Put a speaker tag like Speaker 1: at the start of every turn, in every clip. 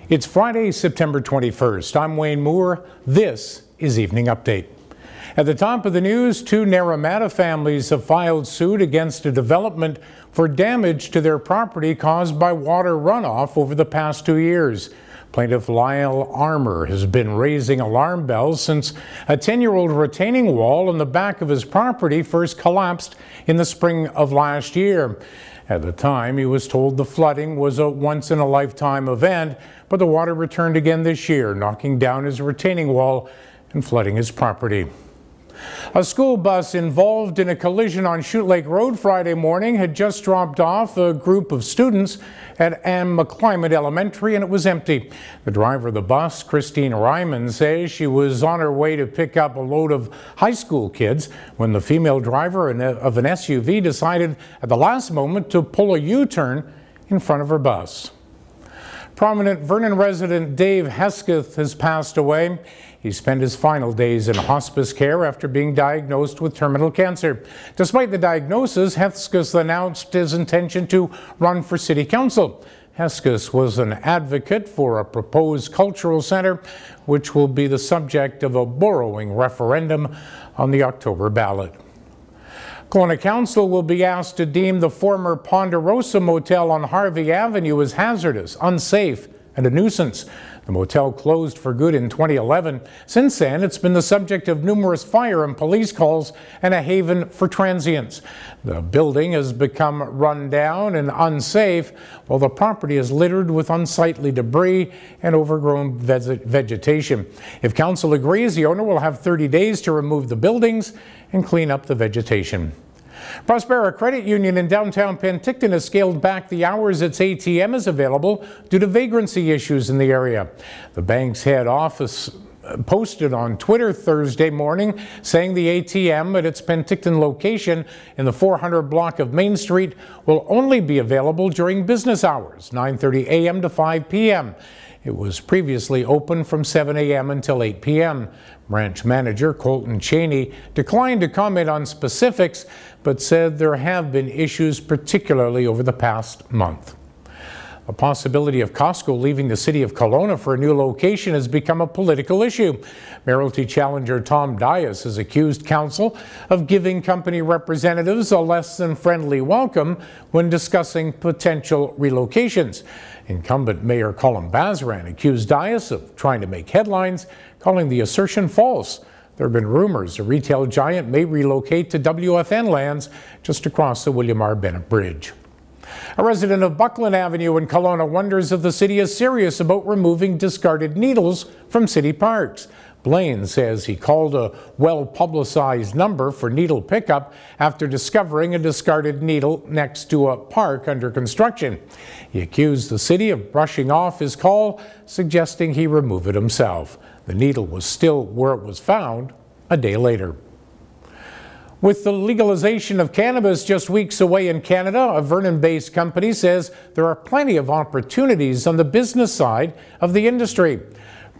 Speaker 1: It's Friday, September 21st. I'm Wayne Moore. This is Evening Update. At the top of the news, two Naramata families have filed suit against a development for damage to their property caused by water runoff over the past 2 years. Plaintiff Lyle Armour has been raising alarm bells since a 10-year-old retaining wall on the back of his property first collapsed in the spring of last year. At the time, he was told the flooding was a once-in-a-lifetime event, but the water returned again this year, knocking down his retaining wall and flooding his property. A school bus involved in a collision on Chute Lake Road Friday morning had just dropped off a group of students at Anne McClimate Elementary, and it was empty. The driver of the bus, Christine Ryman, says she was on her way to pick up a load of high school kids when the female driver of an SUV decided at the last moment to pull a U-turn in front of her bus. Prominent Vernon resident Dave Hesketh has passed away. He spent his final days in hospice care after being diagnosed with terminal cancer. Despite the diagnosis, Hesketh announced his intention to run for city council. Hesketh was an advocate for a proposed cultural centre, which will be the subject of a borrowing referendum on the October ballot. Kelowna Council will be asked to deem the former Ponderosa Motel on Harvey Avenue as hazardous, unsafe, and a nuisance. The motel closed for good in 2011. Since then, it's been the subject of numerous fire and police calls and a haven for transients. The building has become run down and unsafe, while the property is littered with unsightly debris and overgrown vegetation. If council agrees, the owner will have 30 days to remove the buildings and clean up the vegetation. Prospera Credit Union in downtown Penticton has scaled back the hours its ATM is available due to vagrancy issues in the area. The bank's head office posted on Twitter Thursday morning saying the ATM at its Penticton location in the 400 block of Main Street will only be available during business hours, 9:30 a.m. to 5 p.m. It was previously open from 7 a.m. until 8 p.m. Branch manager Colton Cheney declined to comment on specifics, but said there have been issues, particularly over the past month. The possibility of Costco leaving the city of Kelowna for a new location has become a political issue. Mayoralty challenger Tom Dias has accused council of giving company representatives a less than friendly welcome when discussing potential relocations. Incumbent Mayor Colin Bazran accused Dias of trying to make headlines, calling the assertion false. There have been rumors a retail giant may relocate to WFN lands just across the William R. Bennett Bridge. A resident of Buckland Avenue in Kelowna wonders if the city is serious about removing discarded needles from city parks. Blaine says he called a well-publicized number for needle pickup after discovering a discarded needle next to a park under construction. He accused the city of brushing off his call, suggesting he remove it himself. The needle was still where it was found a day later. With the legalization of cannabis just weeks away in Canada, a Vernon-based company says there are plenty of opportunities on the business side of the industry.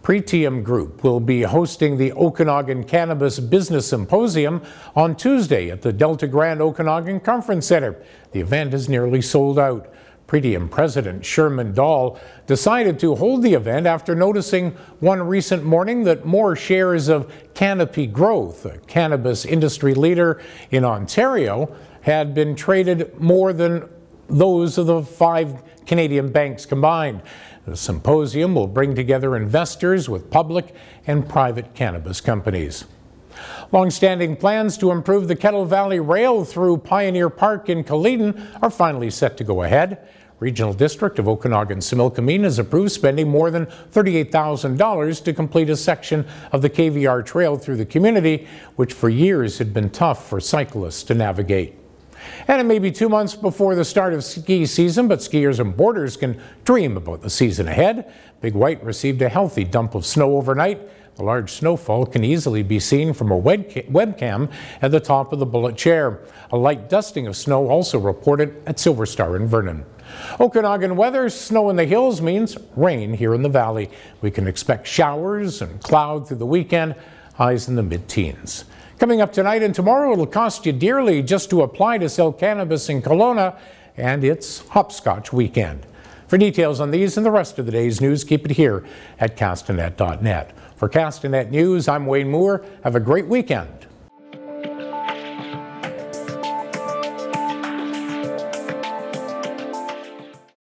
Speaker 1: Pretium Group will be hosting the Okanagan Cannabis Business Symposium on Tuesday at the Delta Grand Okanagan Conference Centre. The event is nearly sold out. Pretium President Sherman Dahl decided to hold the event after noticing one recent morning that more shares of Canopy Growth, a cannabis industry leader in Ontario, had been traded more than those of the 5 Canadian banks combined. The symposium will bring together investors with public and private cannabis companies. Long-standing plans to improve the Kettle Valley Rail through Pioneer Park in Caledon are finally set to go ahead. Regional District of Okanagan-Similkameen has approved spending more than $38,000 to complete a section of the KVR Trail through the community, which for years had been tough for cyclists to navigate. And it may be 2 months before the start of ski season, but skiers and boarders can dream about the season ahead. Big White received a healthy dump of snow overnight. The large snowfall can easily be seen from a webcam at the top of the Bullet Chair. A light dusting of snow also reported at Silver Star in Vernon. Okanagan weather, snow in the hills means rain here in the valley. We can expect showers and cloud through the weekend, highs in the mid-teens. Coming up tonight and tomorrow, it'll cost you dearly just to apply to sell cannabis in Kelowna, and it's Hopscotch weekend. For details on these and the rest of the day's news, keep it here at castanet.net. For Castanet News, I'm Wayne Moore. Have a great weekend.